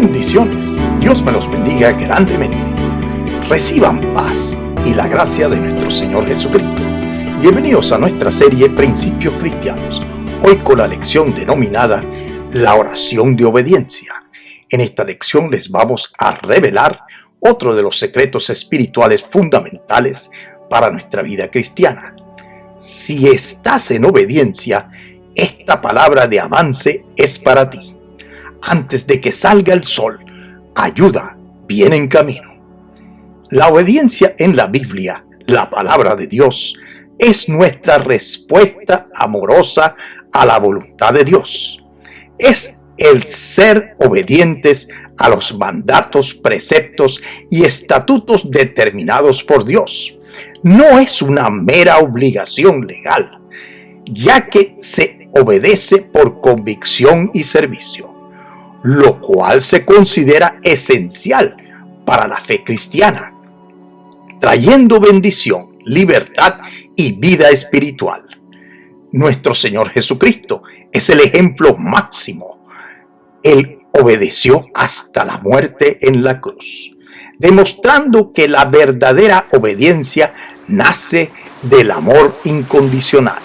Bendiciones. Dios me los bendiga grandemente. Reciban paz y la gracia de nuestro Señor Jesucristo. Bienvenidos a nuestra serie Principios Cristianos. Hoy con la lección denominada La oración de obediencia. En esta lección les vamos a revelar otro de los secretos espirituales fundamentales para nuestra vida cristiana. Si estás en obediencia, esta palabra de avance es para ti. Antes de que salga el sol, ayuda viene en camino. La obediencia en la Biblia, la palabra de Dios, es nuestra respuesta amorosa a la voluntad de Dios. Es el ser obedientes a los mandatos, preceptos y estatutos determinados por Dios. No es una mera obligación legal, ya que se obedece por convicción y servicio, lo cual se considera esencial para la fe cristiana, trayendo bendición, libertad y vida espiritual. Nuestro Señor Jesucristo es el ejemplo máximo. Él obedeció hasta la muerte en la cruz, demostrando que la verdadera obediencia nace del amor incondicional.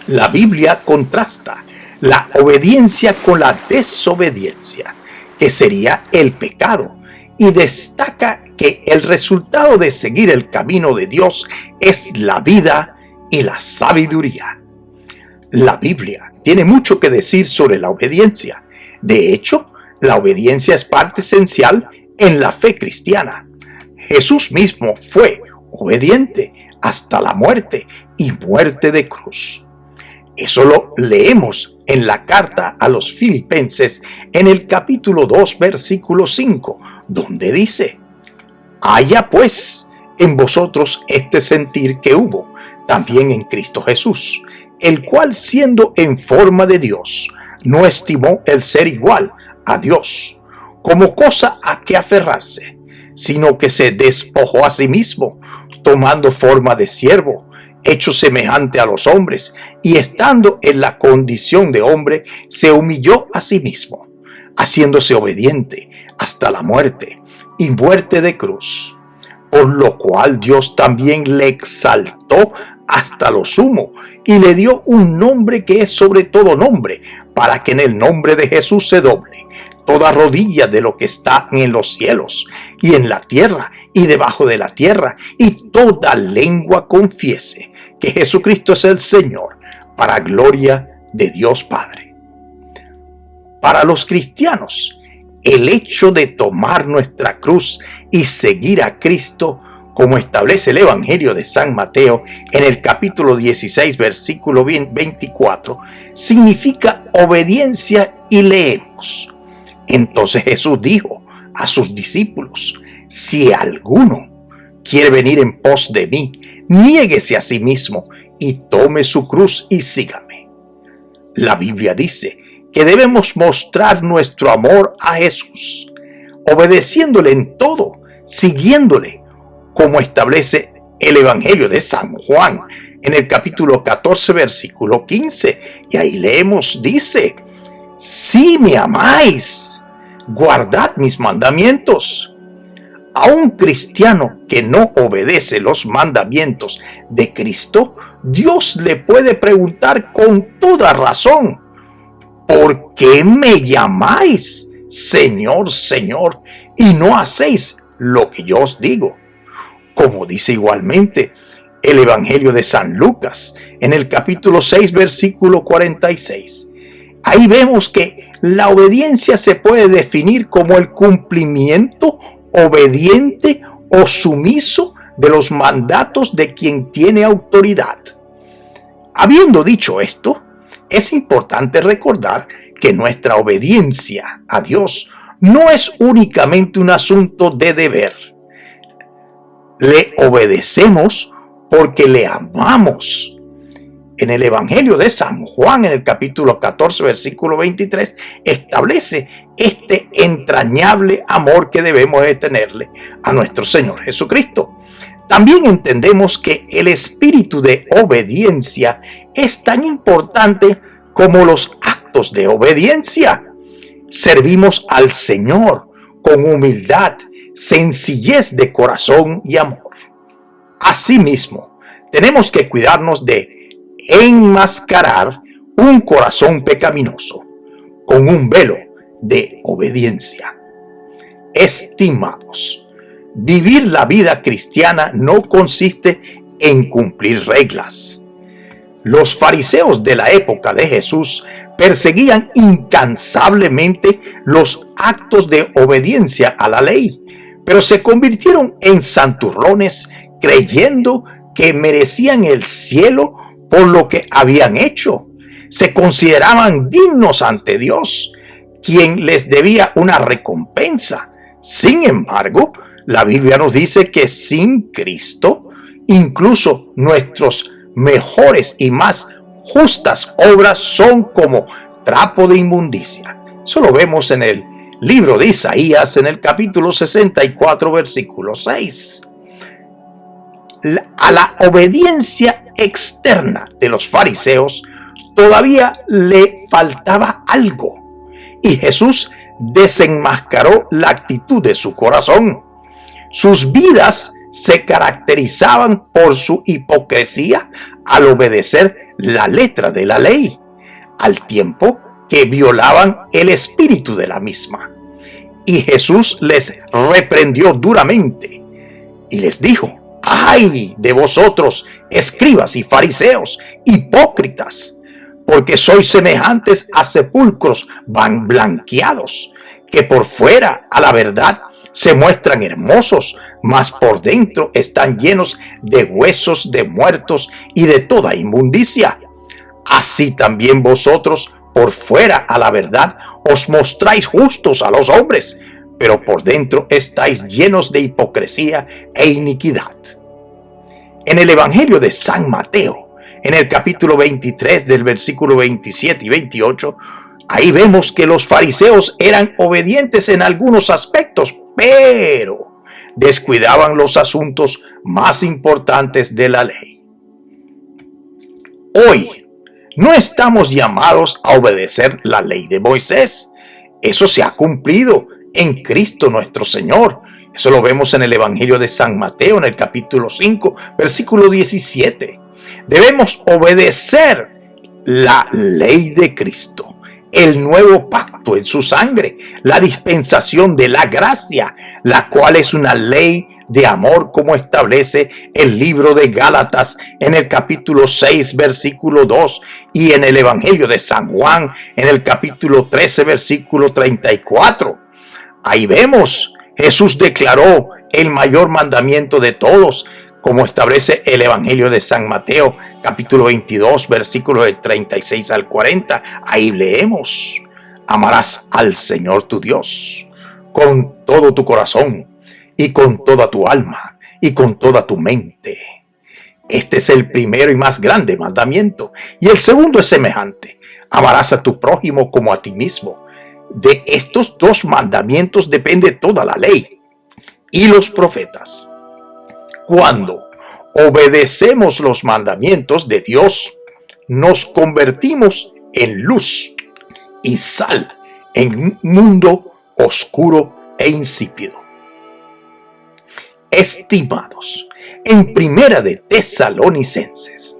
La Biblia contrasta la obediencia con la desobediencia, que sería el pecado, y destaca que el resultado de seguir el camino de Dios es la vida y la sabiduría. La Biblia tiene mucho que decir sobre la obediencia. De hecho, la obediencia es parte esencial en la fe cristiana. Jesús mismo fue obediente hasta la muerte y muerte de cruz. Eso lo leemos en la carta a los Filipenses en el capítulo 2, versículo 5, donde dice: haya pues en vosotros este sentir que hubo también en Cristo Jesús, el cual siendo en forma de Dios, no estimó el ser igual a Dios como cosa a que aferrarse, sino que se despojó a sí mismo, tomando forma de siervo, hecho semejante a los hombres, y estando en la condición de hombre, se humilló a sí mismo, haciéndose obediente hasta la muerte, y muerte de cruz. Por lo cual Dios también le exaltó hasta lo sumo, y le dio un nombre que es sobre todo nombre, para que en el nombre de Jesús se doble toda rodilla de lo que está en los cielos y en la tierra y debajo de la tierra, y toda lengua confiese que Jesucristo es el Señor, para gloria de Dios Padre. Para los cristianos, el hecho de tomar nuestra cruz y seguir a Cristo, como establece el Evangelio de San Mateo en el capítulo 16, versículo 24, significa obediencia, y leemos: entonces Jesús dijo a sus discípulos: si alguno quiere venir en pos de mí, niéguese a sí mismo y tome su cruz y sígame. La Biblia dice que debemos mostrar nuestro amor a Jesús, obedeciéndole en todo, siguiéndole, como establece el Evangelio de San Juan en el capítulo 14, versículo 15. Y ahí leemos, dice: si me amáis, guardad mis mandamientos. A un cristiano que no obedece los mandamientos de Cristo, Dios le puede preguntar con toda razón: ¿por qué me llamáis Señor, Señor, y no hacéis lo que yo os digo? Como dice igualmente el Evangelio de San Lucas en el capítulo 6, versículo 46. Ahí vemos que la obediencia se puede definir como el cumplimiento obediente o sumiso de los mandatos de quien tiene autoridad. Habiendo dicho esto, es importante recordar que nuestra obediencia a Dios no es únicamente un asunto de deber. Le obedecemos porque le amamos. En el Evangelio de San Juan, en el capítulo 14, versículo 23, establece este entrañable amor que debemos de tenerle a nuestro Señor Jesucristo. También entendemos que el espíritu de obediencia es tan importante como los actos de obediencia. servimos al Señor con humildad, sencillez de corazón y amor. Asimismo, tenemos que cuidarnos de enmascarar un corazón pecaminoso con un velo de obediencia. Estimados, vivir la vida cristiana no consiste en cumplir reglas. Los fariseos de la época de Jesús perseguían incansablemente los actos de obediencia a la ley, pero se convirtieron en santurrones creyendo que merecían el cielo por lo que habían hecho. Se consideraban dignos ante Dios, quien les debía una recompensa. Sin embargo, la Biblia nos dice que sin Cristo, incluso nuestros mejores y más justas obras son como trapo de inmundicia. Eso lo vemos en el libro de Isaías, en el capítulo 64, versículo 6. A la obediencia externa de los fariseos todavía le faltaba algo, y Jesús desenmascaró la actitud de su corazón. Sus vidas se caracterizaban por su hipocresía al obedecer la letra de la ley, al tiempo que violaban el espíritu de la misma. Y Jesús les reprendió duramente y les dijo: ¡ay de vosotros, escribas y fariseos, hipócritas! Porque sois semejantes a sepulcros blanqueados, que por fuera, a la verdad, se muestran hermosos, mas por dentro están llenos de huesos de muertos y de toda inmundicia. Así también vosotros, por fuera, a la verdad, os mostráis justos a los hombres, pero por dentro estáis llenos de hipocresía e iniquidad. En el Evangelio de San Mateo, en el capítulo 23 del versículo 27 y 28, ahí vemos que los fariseos eran obedientes en algunos aspectos, pero descuidaban los asuntos más importantes de la ley. Hoy no estamos llamados a obedecer la ley de Moisés. Eso se ha cumplido en Cristo nuestro Señor. Eso lo vemos en el Evangelio de San Mateo, en el capítulo 5, versículo 17. Debemos obedecer la ley de Cristo, el nuevo pacto en su sangre, la dispensación de la gracia, la cual es una ley de amor, como establece el libro de Gálatas en el capítulo 6, versículo 2, y en el Evangelio de San Juan en el capítulo 13, versículo 34. Ahí vemos, Jesús declaró el mayor mandamiento de todos, como establece el Evangelio de San Mateo, capítulo 22, versículos del 36 al 40. Ahí leemos: amarás al Señor tu Dios con todo tu corazón y con toda tu alma y con toda tu mente. Este es el primero y más grande mandamiento. Y el segundo es semejante: amarás a tu prójimo como a ti mismo. De estos dos mandamientos depende toda la ley y los profetas. Cuando obedecemos los mandamientos de Dios, nos convertimos en luz y sal en un mundo oscuro e insípido. Estimados, en Primera de Tesalonicenses,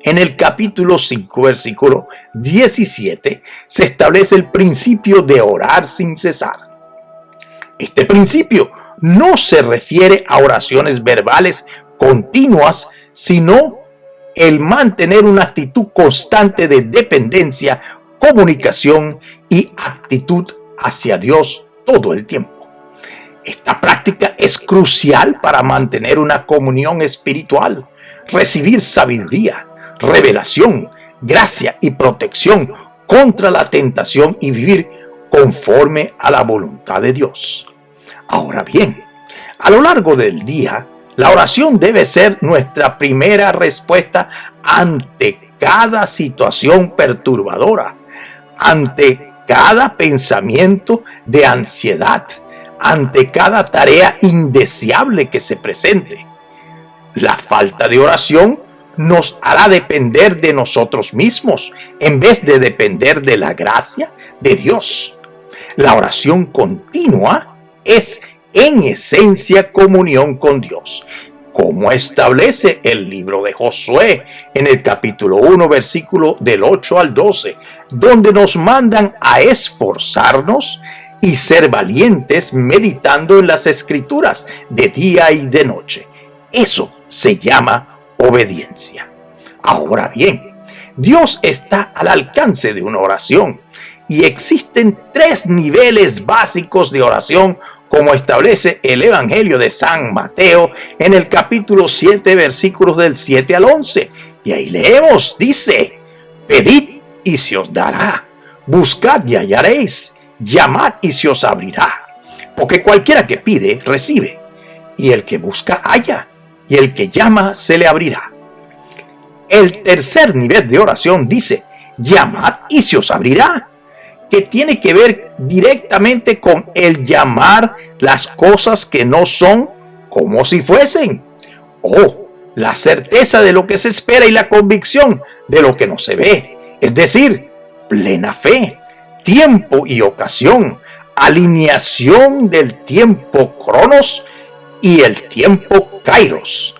en el capítulo 5, versículo 17, se establece el principio de orar sin cesar. Este principio no se refiere a oraciones verbales continuas, sino el mantener una actitud constante de dependencia, comunicación y actitud hacia Dios todo el tiempo. Esta práctica es crucial para mantener una comunión espiritual, recibir sabiduría, revelación, gracia y protección contra la tentación y vivir conforme a la voluntad de Dios. Ahora bien, a lo largo del día, la oración debe ser nuestra primera respuesta ante cada situación perturbadora, ante cada pensamiento de ansiedad, ante cada tarea indeseable que se presente. La falta de oración nos hará depender de nosotros mismos en vez de depender de la gracia de Dios. La oración continua es en esencia comunión con Dios, como establece el libro de Josué en el capítulo 1, versículo del 8 al 12, donde nos mandan a esforzarnos y ser valientes meditando en las escrituras de día y de noche. Eso se llama obediencia. Ahora bien, Dios está al alcance de una oración y existen 3 niveles básicos de oración, como establece el Evangelio de San Mateo en el capítulo 7, versículos del 7 al 11. Y ahí leemos, dice: pedid y se os dará, buscad y hallaréis, llamad y se os abrirá. Porque cualquiera que pide, recibe, y el que busca, halla, y el que llama, se le abrirá. El tercer nivel de oración dice: llamad y se os abrirá, que tiene que ver directamente con el llamar las cosas que no son como si fuesen, o la certeza de lo que se espera y la convicción de lo que no se ve, es decir, plena fe, tiempo y ocasión, alineación del tiempo cronos y el tiempo kairos,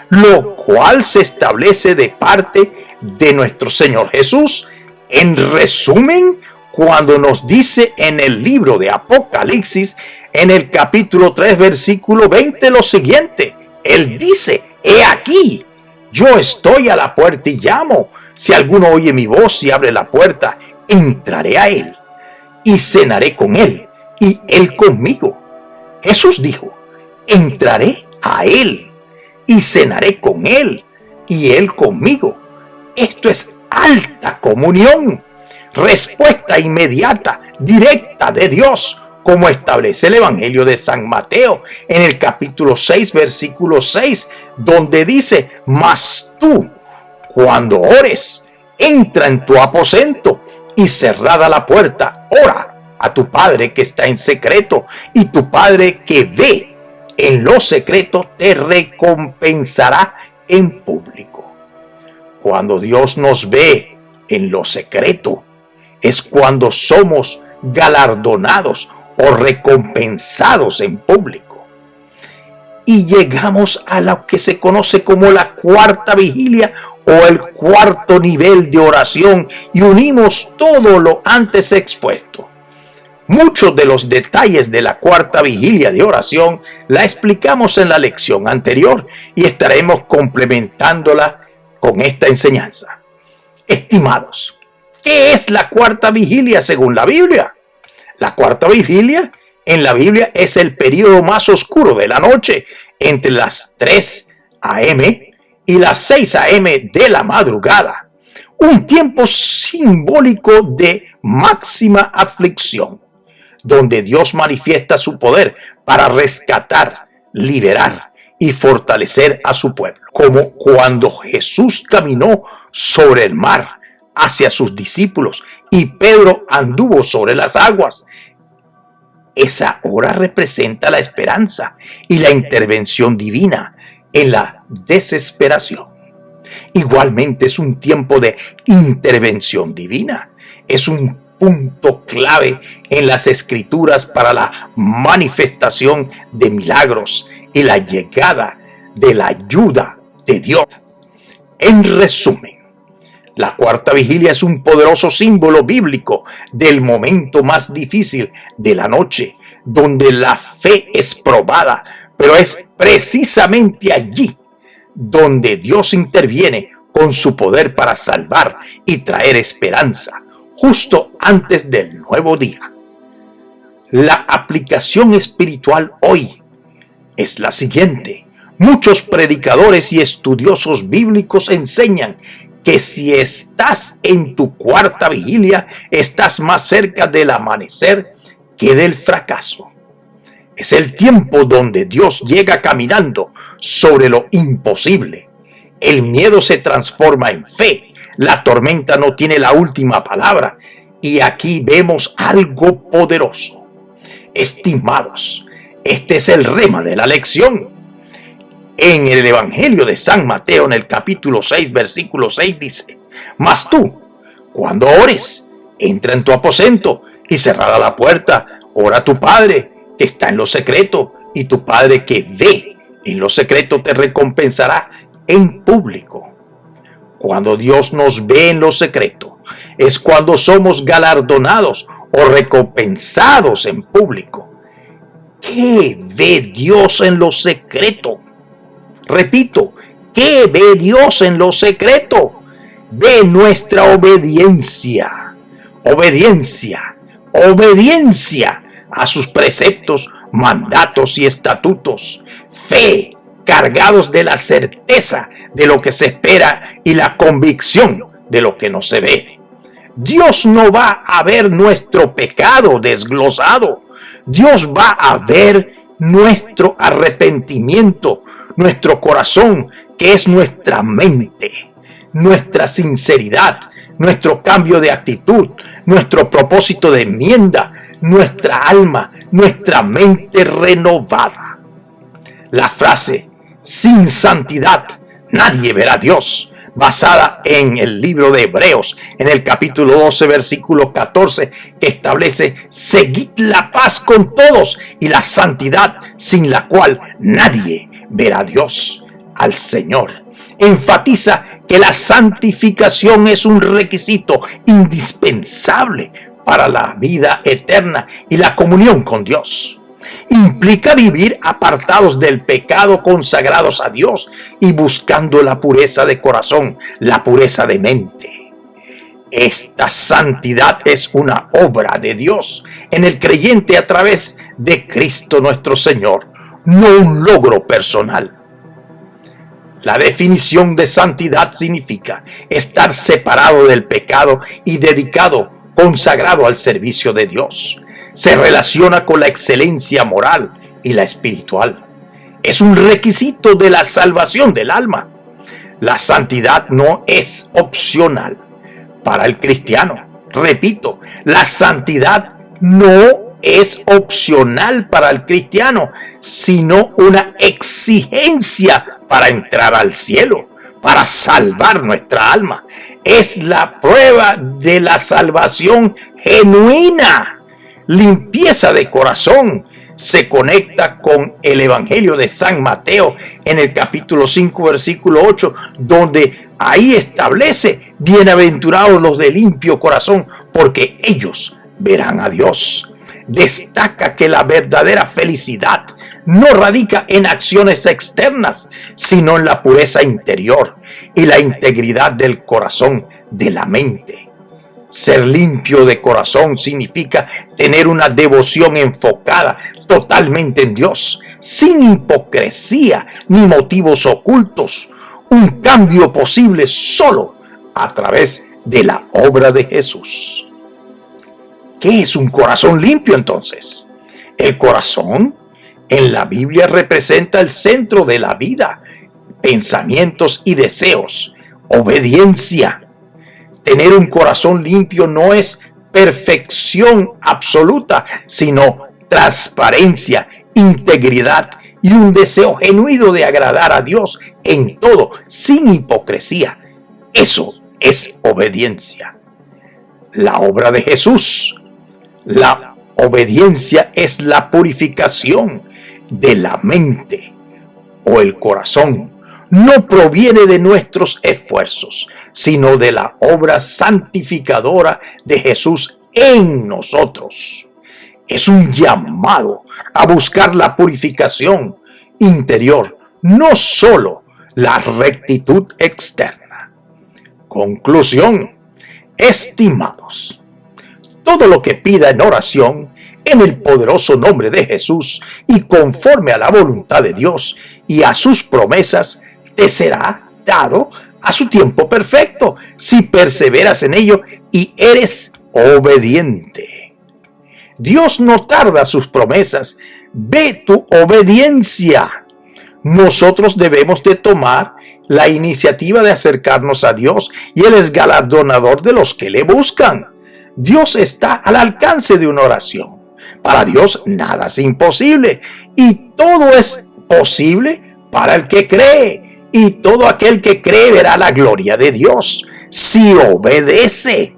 lo cual se establece de parte de nuestro Señor Jesús. En resumen, cuando nos dice en el libro de Apocalipsis, en el capítulo 3, versículo 20, lo siguiente: Él dice: he aquí, yo estoy a la puerta y llamo. Si alguno oye mi voz y abre la puerta, entraré a él y cenaré con él y él conmigo. Jesús dijo: entraré a él y cenaré con él y él conmigo. Esto es alta comunión, respuesta inmediata, directa de Dios, como establece el Evangelio de San Mateo en el capítulo 6, versículo 6, donde dice: mas tú, cuando ores, entra en tu aposento y cerrada la puerta, ora a tu Padre que está en secreto, y tu Padre que ve en lo secreto te recompensará en público. Cuando Dios nos ve en lo secreto, es cuando somos galardonados o recompensados en público. Y llegamos a lo que se conoce como la cuarta vigilia o el cuarto nivel de oración, y unimos todo lo antes expuesto. Muchos de los detalles de la cuarta vigilia de oración la explicamos en la lección anterior y estaremos complementándola con esta enseñanza. Estimados, ¿qué es la cuarta vigilia según la Biblia? La cuarta vigilia en la Biblia es el periodo más oscuro de la noche, entre las 3 a.m. y las 6 a.m. de la madrugada. Un tiempo simbólico de máxima aflicción, donde Dios manifiesta su poder para rescatar, liberar y fortalecer a su pueblo. Como cuando Jesús caminó sobre el mar hacia sus discípulos y Pedro anduvo sobre las aguas. Esa hora representa la esperanza y la intervención divina en la desesperación. Igualmente es un tiempo de intervención divina. Es un punto clave en las escrituras para la manifestación de milagros y la llegada de la ayuda de Dios. En resumen, la cuarta vigilia es un poderoso símbolo bíblico del momento más difícil de la noche, donde la fe es probada, pero es precisamente allí donde Dios interviene con su poder para salvar y traer esperanza, justo antes del nuevo día. La aplicación espiritual hoy es la siguiente. Muchos predicadores y estudiosos bíblicos enseñan que si estás en tu cuarta vigilia, estás más cerca del amanecer que del fracaso. Es el tiempo donde Dios llega caminando sobre lo imposible. El miedo se transforma en fe. La tormenta no tiene la última palabra. Y aquí vemos algo poderoso. Estimados, este es el rema de la lección. En el Evangelio de San Mateo, en el capítulo 6, versículo 6, dice: mas tú, cuando ores, entra en tu aposento y cerrada la puerta, ora a tu Padre que está en lo secreto, y tu Padre que ve en lo secreto te recompensará en público. Cuando Dios nos ve en lo secreto, es cuando somos galardonados o recompensados en público. ¿Qué ve Dios en lo secreto? Repito, ¿qué ve Dios en lo secreto? Ve nuestra obediencia, obediencia, obediencia a sus preceptos, mandatos y estatutos. Fe, cargados de la certeza de lo que se espera y la convicción de lo que no se ve. Dios no va a ver nuestro pecado desglosado. Dios va a ver nuestro arrepentimiento, nuestro corazón, que es nuestra mente, nuestra sinceridad, nuestro cambio de actitud, nuestro propósito de enmienda, nuestra alma, nuestra mente renovada. La frase "sin santidad nadie verá a Dios", basada en el libro de Hebreos, en el capítulo 12, versículo 14, que establece: seguid la paz con todos y la santidad, sin la cual nadie verá a Dios, al Señor. Enfatiza que la santificación es un requisito indispensable para la vida eterna y la comunión con Dios. Implica vivir apartados del pecado, consagrados a Dios y buscando la pureza de corazón, la pureza de mente. Esta santidad es una obra de Dios en el creyente a través de Cristo nuestro Señor, no un logro personal. La definición de santidad significa estar separado del pecado y dedicado, consagrado al servicio de Dios. Se relaciona con la excelencia moral y la espiritual. Es un requisito de la salvación del alma. La santidad no es opcional para el cristiano. Repito, la santidad no es opcional para el cristiano, sino una exigencia para entrar al cielo, para salvar nuestra alma. Es la prueba de la salvación genuina. Limpieza de corazón se conecta con el Evangelio de San Mateo en el capítulo 5, versículo 8, donde ahí establece: bienaventurados los de limpio corazón, porque ellos verán a Dios. Destaca que la verdadera felicidad no radica en acciones externas, sino en la pureza interior y la integridad del corazón, de la mente. Ser limpio de corazón significa tener una devoción enfocada totalmente en Dios, sin hipocresía ni motivos ocultos. Un cambio posible solo a través de la obra de Jesús. ¿Qué es un corazón limpio entonces? El corazón en la Biblia representa el centro de la vida, pensamientos y deseos, obediencia. Tener un corazón limpio no es perfección absoluta, sino transparencia, integridad y un deseo genuino de agradar a Dios en todo, sin hipocresía. Eso es obediencia. La obra de Jesús. La obediencia es la purificación de la mente o el corazón. No proviene de nuestros esfuerzos, sino de la obra santificadora de Jesús en nosotros. Es un llamado a buscar la purificación interior, no solo la rectitud externa. Conclusión, estimados, todo lo que pida en oración, en el poderoso nombre de Jesús y conforme a la voluntad de Dios y a sus promesas, te será dado a su tiempo perfecto, si perseveras en ello y eres obediente. Dios no tarda sus promesas. Ve tu obediencia. Nosotros debemos de tomar la iniciativa de acercarnos a Dios, y Él es galardonador de los que le buscan. Dios está al alcance de una oración. Para Dios nada es imposible, y todo es posible para el que cree. Y todo aquel que cree verá la gloria de Dios si obedece.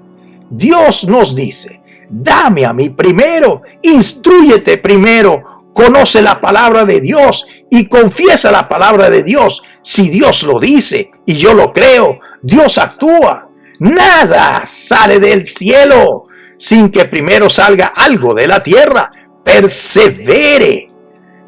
Dios nos dice: dame a mí primero, instrúyete primero, conoce la palabra de Dios y confiesa la palabra de Dios. Si Dios lo dice y yo lo creo, Dios actúa. Nada sale del cielo sin que primero salga algo de la tierra. Persevere,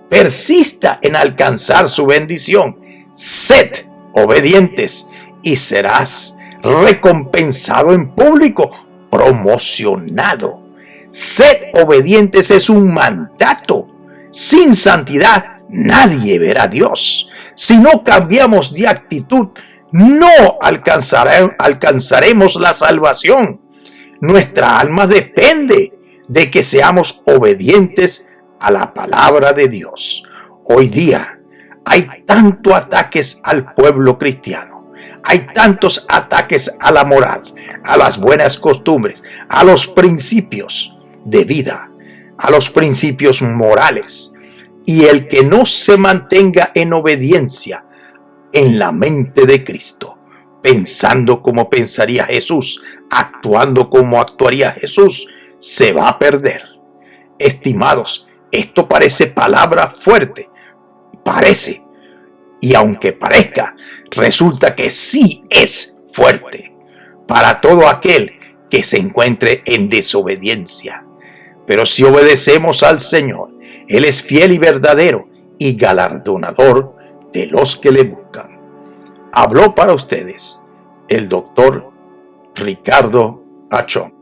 persista en alcanzar su bendición. Sed obedientes y serás recompensado en público, promocionado. Sed obedientes es un mandato. Sin santidad nadie verá a Dios. Si no cambiamos de actitud, no alcanzaremos la salvación. Nuestra alma depende de que seamos obedientes a la palabra de Dios. Hoy día hay tantos ataques al pueblo cristiano. Hay tantos ataques a la moral, a las buenas costumbres, a los principios de vida, a los principios morales. Y el que no se mantenga en obediencia en la mente de Cristo, pensando como pensaría Jesús, actuando como actuaría Jesús, se va a perder. Estimados, esto parece palabra fuerte, parece, y aunque parezca, resulta que sí es fuerte para todo aquel que se encuentre en desobediencia. Pero si obedecemos al Señor, Él es fiel y verdadero y galardonador de los que le buscan. Habló para ustedes el doctor Ricardo Achón.